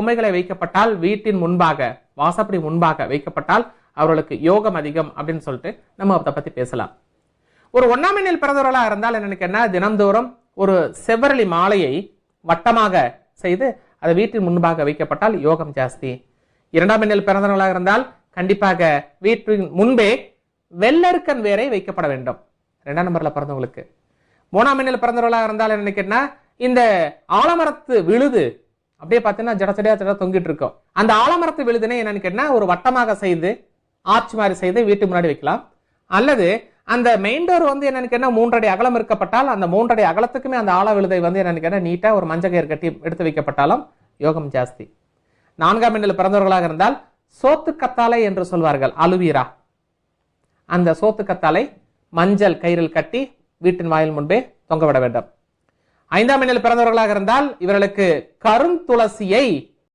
பொம்மைகளை வைக்கப்பட்டால் வீட்டின் முன்பாக, வாசப்படி முன்பாக வைக்கப்பட்டால் அவர்களுக்கு யோகம் அதிகம் அப்படின்னு சொல்லிட்டு நம்ம அதை பத்தி பேசலாம். ஒரு 1ஆம் எண்ணில் பிறந்தவர்களா இருந்தால் எனக்கு என்ன, தினம்தோறும் ஒரு செவ்வரளி மாலையை வட்டமாக செய்து அதை வீட்டின் முன்பாக வைக்கப்பட்டால் யோகம் ஜாஸ்தி. 2ஆம் எண்ணில் பிறந்தவர்களாக இருந்தால் கண்டிப்பாக வீட்டின் முன்பே வெள்ளருக்கன் வேரை வைக்கப்பட வேண்டும் 2ஆம் நம்பர்ல பிறந்தவங்களுக்கு. 3ஆம் எண்ணில் பிறந்தவர்களாக இருந்தால் எனக்கு என்ன, இந்த ஆலமரத்து விழுது அப்படியே பார்த்தீங்கன்னா ஜட தொங்கிட்டு இருக்கும். அந்த ஆலமரத்து விழுதுனே என்னன்னு கேட்டா ஒரு வட்டமாக செய்து ஆர்ச் மாதிரி செய்து வீட்டு முன்னாடி வைக்கலாம். அல்லது அந்த மெயின் டோர் என்னன்னு கேட்டா 3 அடி அகலம் இருக்கப்பட்டால் அந்த 3 அடி அகலத்துக்குமே அந்த ஆல விழுதை என்னன்னு கேட்டா நீட்டா ஒரு மஞ்சள் கட்டி எடுத்து வைக்கப்பட்டாலும் யோகம் ஜாஸ்தி. 4ஆம் எண்ணில் பிறந்தவர்களாக இருந்தால் சோத்து கத்தாழை என்று சொல்வார்கள், அலுவீரா. அந்த சோத்து கத்தாழை மஞ்சள் கயிறில் கட்டி வீட்டின் வாயில் முன்பே தொங்கவிட வேண்டும். 5ஆம் எண்ணில் பிறந்தவர்களாக இருந்தால் இவர்களுக்கு கருந்துளசியை